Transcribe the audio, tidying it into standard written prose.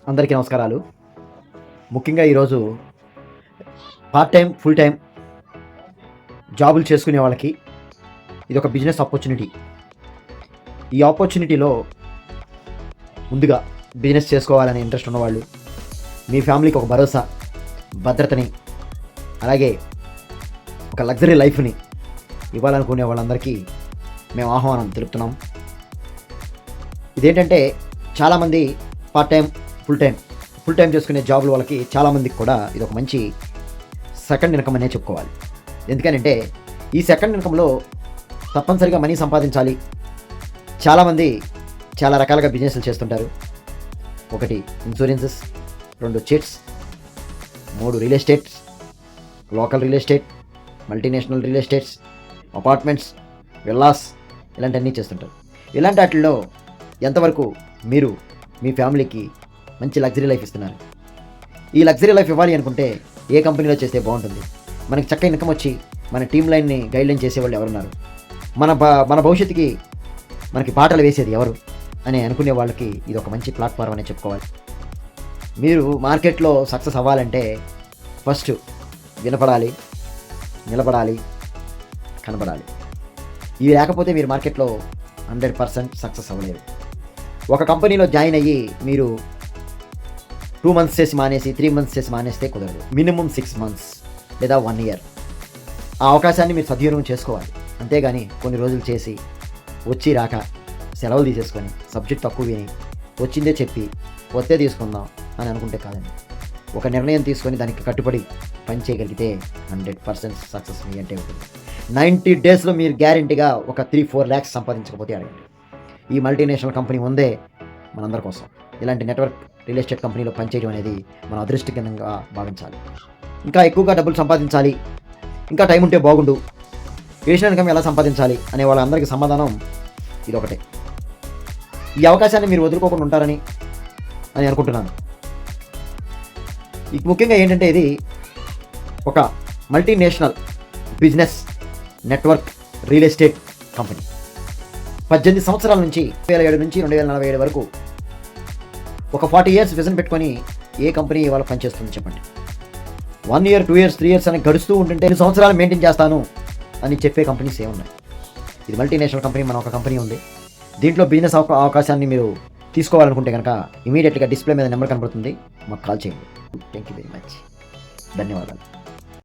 అందరికీ నమస్కారాలు. ముఖ్యంగా ఈరోజు పార్ట్ టైం, ఫుల్ టైం జాబులు చేసుకునే వాళ్ళకి ఇదొక బిజినెస్ ఆపర్చునిటీ. ఈ ఆపర్చునిటీలో ముందుగా బిజినెస్ చేసుకోవాలనే ఇంట్రెస్ట్ ఉన్నవాళ్ళు, మీ ఫ్యామిలీకి ఒక భరోసా, భద్రతని, అలాగే ఒక లగ్జరీ లైఫ్ని ఇవ్వాలనుకునే వాళ్ళందరికీ మేము ఆహ్వానం తెలుపుతున్నాం. ఇదేంటంటే చాలామంది పార్ట్ టైం, ఫుల్ టైం చేసుకునే జాబులు వాళ్ళకి చాలామందికి కూడా ఇది ఒక మంచి సెకండ్ ఇన్కమ్ అనే చెప్పుకోవాలి. ఎందుకనంటే ఈ సెకండ్ ఇన్కంలో తప్పనిసరిగా మనీ సంపాదించాలి. చాలామంది చాలా రకాలుగా బిజినెస్లు చేస్తుంటారు. 1 insurances, 2 chits, 3 real estates, local real estate, multinational real estates, apartments, villas, ఇలాంటివన్నీ చేస్తుంటారు. ఇలాంటి వాటిల్లో ఎంతవరకు మీరు మీ ఫ్యామిలీకి మంచి లగ్జరీ లైఫ్ ఇస్తున్నారు? ఈ లగ్జరీ లైఫ్ ఇవ్వాలి అనుకుంటే ఏ కంపెనీలో చేస్తే బాగుంటుంది? మనకి చక్కగా ఇన్కమ్ వచ్చి మన టీమ్ లైన్ని గైడ్లైన్ చేసేవాళ్ళు ఎవరున్నారు? మన భవిష్యత్తుకి మనకి బాటలు వేసేది ఎవరు అని అనుకునే వాళ్ళకి ఇది ఒక మంచి ప్లాట్ఫామ్ అనే చెప్పుకోవాలి. మీరు మార్కెట్లో సక్సెస్ అవ్వాలంటే ఫస్ట్ వినపడాలి, నిలబడాలి, కనబడాలి. ఇవి లేకపోతే మీరు మార్కెట్లో 100% సక్సెస్ అవ్వలేరు. ఒక కంపెనీలో జాయిన్ అయ్యి మీరు 2 months చేసి మానేసి 3 months చేసి మానేస్తే కుదరదు. మినిమం 6 months లేదా 1 year ఆ అవకాశాన్ని మీరు సద్వినియోగం చేసుకోవాలి. అంతేగాని కొన్ని రోజులు చేసి వచ్చి రాక సెలవులు తీసేసుకొని సబ్జెక్ట్ తక్కువ విని వచ్చిందే చెప్పి వస్తే తీసుకుందాం అని అనుకుంటే కాదండి. ఒక నిర్ణయం తీసుకొని దానికి కట్టుబడి పని చేయగలిగితే 100% సక్సెస్ మీ అంటే ఉంటుంది. 90 daysలో మీరు గ్యారెంటీగా ఒక 3-4 lakhs సంపాదించకపోతే అడగండి. ఈ మల్టీనేషనల్ కంపెనీ ఉందే మనందరి కోసం. ఇలాంటి నెట్వర్క్ రియల్ ఎస్టేట్ కంపెనీలో పనిచేయడం అనేది మన అదృష్టకరంగా భావించాలి. ఇంకా ఎక్కువగా డబ్బులు సంపాదించాలి, ఇంకా టైం ఉంటే బాగుండు, ఎడిషనల్ ఇన్కమ్ ఎలా సంపాదించాలి అనే వాళ్ళందరికీ సమాధానం ఇదొకటే. ఈ అవకాశాన్ని మీరు వదులుకోకుండా ఉంటారని అనుకుంటున్నాను. ముఖ్యంగా ఏంటంటే ఇది ఒక multinational business network real estate company. 18 సంవత్సరాల నుంచి 2007 నుంచి 2047 వరకు ఒక 40 years విజన్ పెట్టుకొని ఏ కంపెనీ ఇవాళ పనిచేస్తుంది చెప్పండి? 1 year, 2 years, 3 years అని గడుస్తూ ఉంటుంటే 2 సంవత్సరాలు మెయింటైన్ చేస్తాను అని చెప్పే కంపెనీస్ ఏమున్నాయి? ఇది మల్టీనేషనల్ కంపెనీ. మన ఒక కంపెనీ ఉంది. దీంట్లో బిజినెస్ అవకాశాన్ని మీరు తీసుకోవాలనుకుంటే కనుక ఇమీడియట్గా డిస్ప్లే మీద నెంబర్ కనబడుతుంది, మాకు కాల్ చేయండి. Thank you very much. ధన్యవాదాలు.